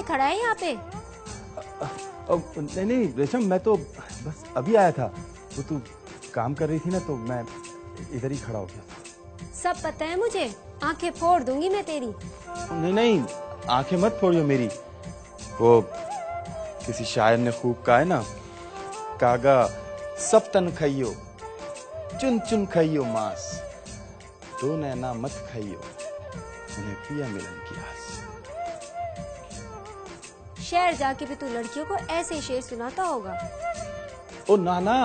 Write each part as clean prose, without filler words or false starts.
खड़ा है यहाँ पे? नहीं नहीं रेशम, मैं तो बस अभी आया था। वो तू काम कर रही थी ना, तो मैं इधर ही खड़ा हो गया। सब पता है मुझे, आंखें फोड़ दूंगी मैं तेरी। नहीं नहीं, आंखें मत फोड़ियो मेरी। वो किसी शायर ने खूब कहा है ना, कागा सब तन खाइयो, चुन चुन खाइयो मांस, दो नैना मत खाइयो, उन्हें पिया मिलन की आस। शहर जाके भी तू लड़कियों को ऐसे ही शेर सुनाता होगा। ओ नाना,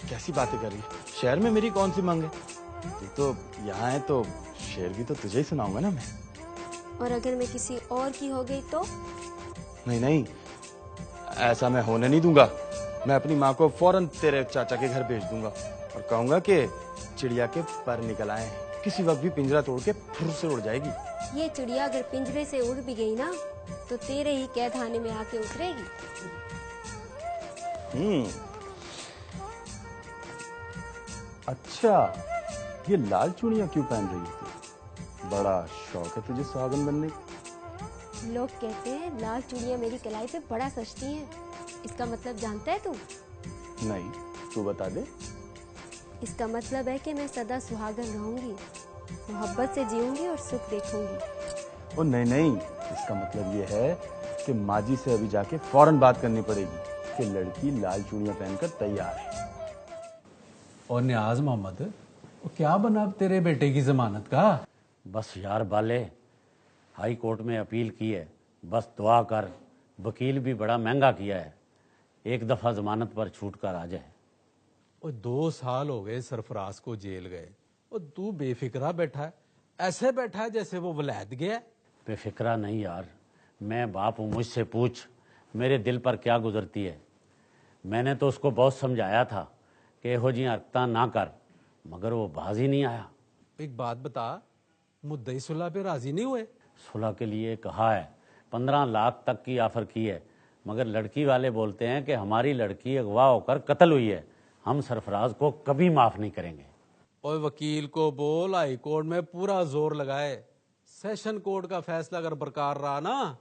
कैसी बातें कर रही है? शहर में मेरी कौन सी मांग है? तू तो यहाँ है तो शेर भी तो तुझे ही सुनाऊंगा ना मैं। और अगर मैं किसी और की हो गई तो? नहीं नहीं, ऐसा मैं होने नहीं दूंगा। मैं अपनी माँ को फौरन तेरे चाचा के घर भेज दूंगा और कहूंगा कि चिड़िया के पर निकल आए, किसी वक्त भी पिंजरा तोड़ के फुर से उड़ जाएगी। ये चिड़िया अगर पिंजरे से उड़ भी गई ना, तो तेरे ही कैदखाने में आके उतरेगी। अच्छा, ये लाल चूड़ियां क्यों पहन रही है? बड़ा शौक है तुझे सुहागन बनने की। लोग कहते हैं लाल चूड़ियां मेरी कलाई पे बड़ा सजती हैं। इसका मतलब जानता है तू? नहीं, तू बता दे। इसका मतलब है कि मैं सदा सुहागन रहूंगी, मोहब्बत से जीऊंगी और सुख देखूंगी। ओ नहीं नहीं, इसका मतलब ये है कि माजी से अभी जाके फौरन बात करनी पड़ेगी कि लड़की लाल चूड़ियां पहनकर तैयार है। और नियाज मोहम्मद, वो क्या बना अब तेरे बेटे की जमानत का? बस यार बाले, हाई कोर्ट में अपील की है, बस दुआ कर। वकील भी बड़ा महंगा किया है, एक दफा जमानत पर छूट कर आ जाए। वो 2 साल हो गए सरफराज को जेल गए, और तू बेफिक्रा बैठा है, ऐसे बैठा है जैसे वो वलैत गया। बेफिक्रा नहीं यार, मैं बाप हूँ, मुझसे पूछ मेरे दिल पर क्या गुजरती है। मैंने तो उसको बहुत समझाया था कि यहो जी हरकत ना कर, मगर वो बाज ही नहीं आया। एक बात बता, मुद्दई सुलह पे राजी नहीं हुए? सुलह के लिए कहा है, 15 लाख तक की ऑफर की है, मगर लड़की वाले बोलते हैं कि हमारी लड़की अगवा होकर कत्ल हुई है, हम सरफराज को कभी माफ नहीं करेंगे। और वकील को बोल हाई कोर्ट में पूरा जोर लगाए। सेशन कोर्ट का फैसला अगर बरकरार रहा ना,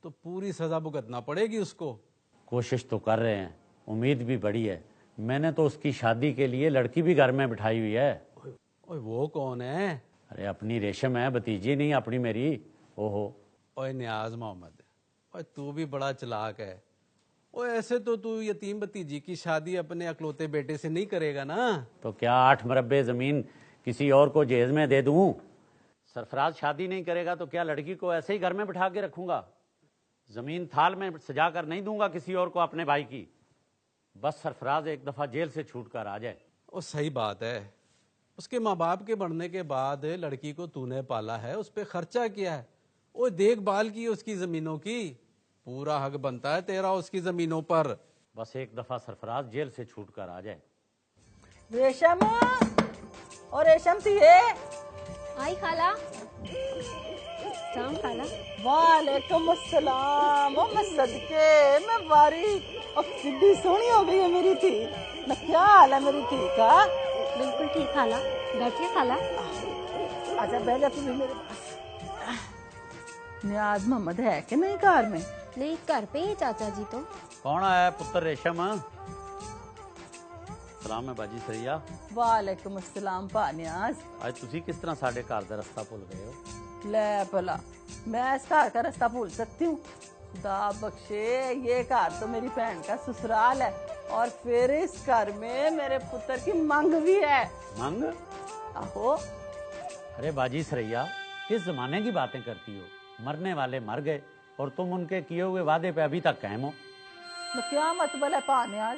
तो पूरी सजा भुगतना पड़ेगी उसको। कोशिश तो कर रहे हैं, उम्मीद भी बड़ी है। मैंने तो उसकी शादी के लिए लड़की भी घर में बिठाई हुई है। ओए वो कौन है? अरे अपनी रेशम है, भतीजी नहीं अपनी मेरी। ओहो। ओए नियाज मोहम्मद, ओए तू भी बड़ा चालाक है। ओए ऐसे तो तू यतीम भतीजी की शादी अपने अकलौते बेटे से नहीं करेगा ना? तो क्या 8 मरब्बे जमीन किसी और को जेज में दे दूं? सरफराज शादी नहीं करेगा तो क्या लड़की को ऐसे ही घर में बिठा के रखूंगा? जमीन थाल में सजा कर नहीं दूंगा किसी और को अपने भाई की। बस सरफराज एक दफा जेल से छूट कर आ जाए। ओ सही बात है, उसके माँ बाप के बढ़ने के बाद लड़की को तूने पाला है, उस पर खर्चा किया है, वो देखभाल की उसकी जमीनों की, पूरा हक बनता है तेरा उसकी जमीनों पर। बस एक दफा सरफराज जेल से छूट कर आ जाए। रेशम, और रेशम थी है? आई खाला। सलाम खाला। वालेकुम अस्सलाम। ओ मैं सदके, मैं वारी, और किड्डी सोहनी हो गई है मेरी थी। मैं क्या हाल है मेरी थी का? बिल्कुल ठीक खाला, बैठिए खाला। आजा बैठ जा तू भी मेरे पास। नियाज मोहम्मद है कि नहीं घर में? नहीं, घर पे ही चाचा जी तो। कौन आया पुत्र रेशम? सलाम है बाजी सरिया। वालेकुम अस्सलाम पा नियाज। आज तुसी किस तरह साढ़े घर का रास्ता भूल गए हो? ले भला, मैं इस घर का रास्ता भूल सकती हूँ? खुदा बख्शे, ये घर तो मेरी बहन का ससुराल है, और फिर इस घर में मेरे पुत्र की मांग भी है। मांग? आहो। अरे बाजी सरैया, किस जमाने की बातें करती हो? मरने वाले मर गए और तुम उनके किए हुए वादे पे अभी तक कायम हो। तो क्या मतलब है पानियाज?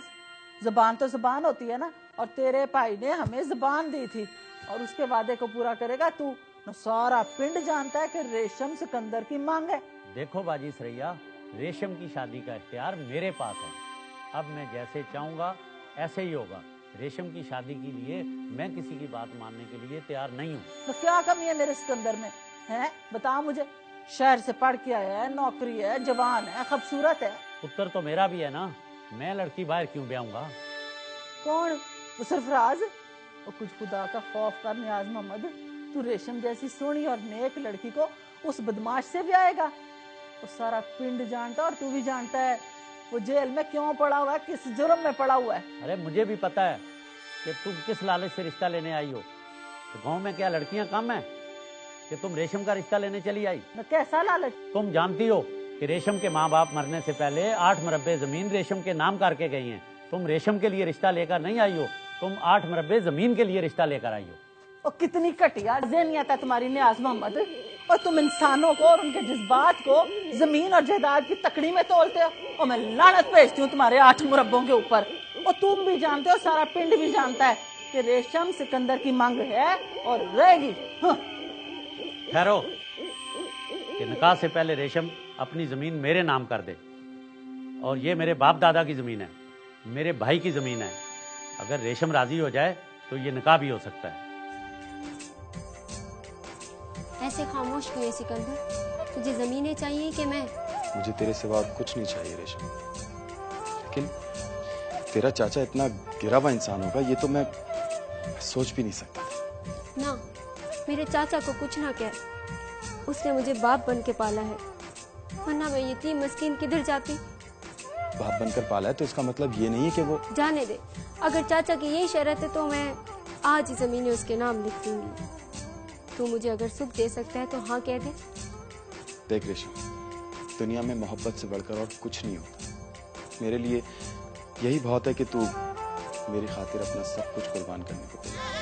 जबान तो जबान होती है ना, और तेरे भाई ने हमें जबान दी थी, और उसके वादे को पूरा करेगा तू। न सारा पिंड जानता है कि रेशम सिकंदर की मांग है। देखो बाजी सरैया, रेशम की शादी का इख्तियार मेरे पास है। अब मैं जैसे चाहूंगा ऐसे ही होगा। रेशम की शादी के लिए मैं किसी की बात मानने के लिए तैयार नहीं हूँ। तो क्या कमी है मेरे सिकंदर में है? बता मुझे। शहर से पढ़ के आया है, नौकरी है, जवान है, खूबसूरत है। पुत्र तो मेरा भी है ना, मैं लड़की बाहर क्यों ब्याऊंगा? कौन? वो सरफराज? और कुछ खुदा का खौफ कर नियाज मोहम्मद, तू रेशम जैसी सोहनी और नेक लड़की को उस बदमाश से ब्याएगा? वो सारा पिंड जानता है और तू भी जानता है वो जेल में क्यों पड़ा हुआ है, किस जुर्म में पड़ा हुआ है। अरे मुझे भी पता है कि तुम किस लालच से रिश्ता लेने आई हो। तो गांव में क्या लड़कियां कम है कि तुम रेशम का रिश्ता लेने चली आई? न कैसा लालच? तुम जानती हो कि रेशम के माँ बाप मरने से पहले 8 मरब्बे जमीन रेशम के नाम करके गई हैं। तुम रेशम के लिए रिश्ता लेकर नहीं आई हो, तुम 8 मरब्बे जमीन के लिए रिश्ता लेकर आई हो। और कितनी घटिया ज़हनियत है तुम्हारी नियाज मोहम्मद। और तुम इंसानों को और उनके जज्बात को जमीन और जायदाद की तकड़ी में तोलते हो। और मैं लानत भेजती हूँ तुम्हारे 8 मुरब्बों के ऊपर। और तुम भी जानते हो, सारा पिंड भी जानता है कि रेशम सिकंदर की मांग है और रहेगी। ठहरो कि निकाह से पहले रेशम अपनी जमीन मेरे नाम कर दे, और ये मेरे बाप दादा की जमीन है, मेरे भाई की जमीन है। अगर रेशम राजी हो जाए तो ये निकाह भी हो सकता है। ऐसे खामोश क्यों है सिकंदर? तुझे जमीनें चाहिए कि मैं? मुझे तेरे सिवा और कुछ नहीं चाहिए रेशम, लेकिन तेरा चाचा इतना गिरा हुआ इंसान होगा ये तो मैं सोच भी नहीं सकता था। ना, मेरे चाचा को कुछ ना कह, उसने मुझे बाप बन के पाला है, वरना मैं यतीम मस्कीन किधर जाती। बाप बनकर पाला है तो इसका मतलब ये नहीं है कि वो। जाने दे, अगर चाचा की यही शर्त है तो मैं आज ही जमीनें उसके नाम लिख दूंगी। तू मुझे अगर सुख दे सकता है तो हाँ कह दे। देख रेशम, दुनिया में मोहब्बत से बढ़कर और कुछ नहीं होता। मेरे लिए यही बहुत है कि तू मेरी खातिर अपना सब कुछ कुर्बान करने को तैयार है।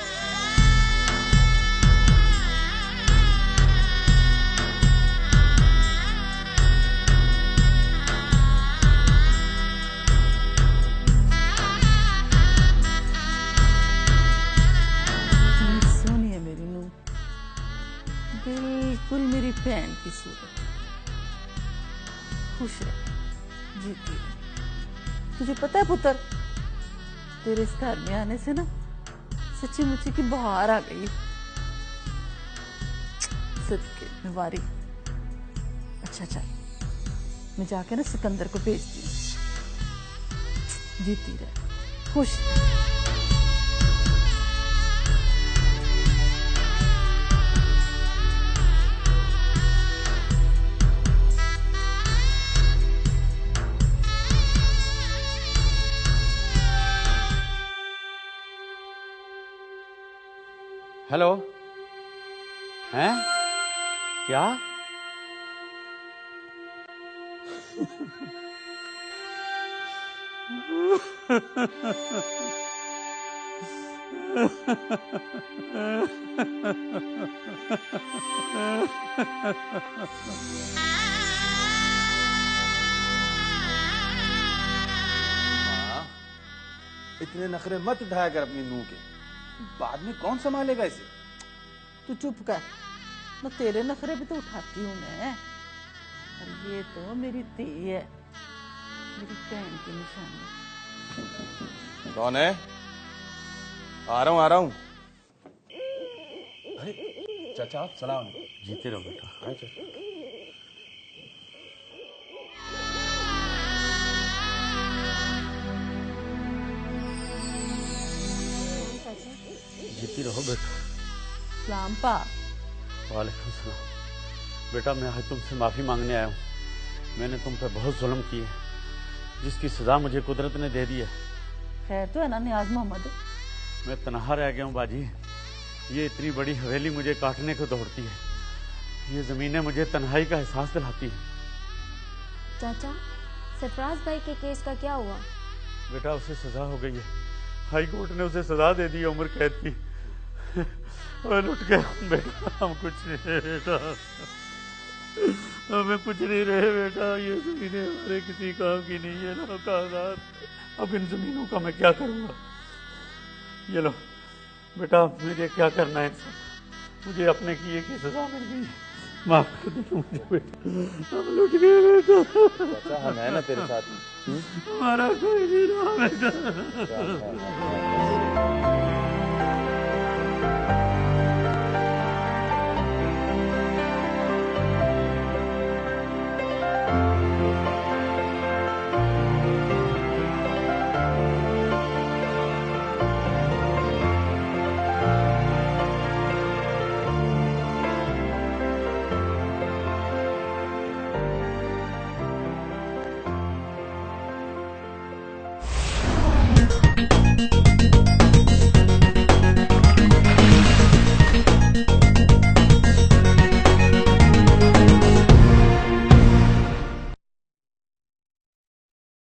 सोनी है मेरी नूं, बिल्कुल मेरी बहन की सूरत। खुश है, जीती है। तुझे पता है पुत्र, तेरे इस घर में आने से ना सच्ची मुच्ची की बहार आ गई। सदके में वारी। अच्छा चल, मैं जाके ना सिकंदर को भेजती हूँ। जीती रहे, खुश। हेलो, हैं? क्या? इतने नखरे मत उठाया कर अपनी नूह के, बाद में कौन संभालेगा इसे? तू चुप कर, न तेरे नखरे भी तो उठाती हूँ मैं। और ये तो मेरी धी है, मेरी बहन की निशानी। कौन है? आ रहा हूँ आ रहा हूँ। चाचा सलाम। जीते रहो बेटा। जीती रहो बेटा। सलाम पा। वालेकुम सलाम। बेटा मैं आज तुमसे माफ़ी मांगने आया हूँ। मैंने तुम पर बहुत जुल्म किए, जिसकी सज़ा मुझे कुदरत ने दे दी है। खैर तो है ना नियाज मोहम्मद? मैं तनहा रह गया हूँ बाजी। ये इतनी बड़ी हवेली मुझे काटने को दौड़ती है। ये ज़मीनें मुझे तन्हाई का एहसास दिलाती हैं। चाचा, सरफराज भाई के केस का क्या हुआ? बेटा उसे सज़ा हो गई है। हाई कोर्ट ने उसे सज़ा दे दी है उम्र कैद की। और लुट गया बेटा, हम कुछ नहीं रहे बेटा, हमें कुछ नहीं रहे बेटा। ये ज़मीनें हमारे किसी काम की नहीं है ना कागजात। अब इन ज़मीनों का मैं क्या करूँगा? ये लो बेटा, मुझे क्या करना है? मुझे अपने किए की सज़ा मिल गई, माफ कर दो मुझे बेटा, हम लुट गए बेटा। चाचा हम है ना तेरे साथ। हमारा कोई नहीं रहा बेटा।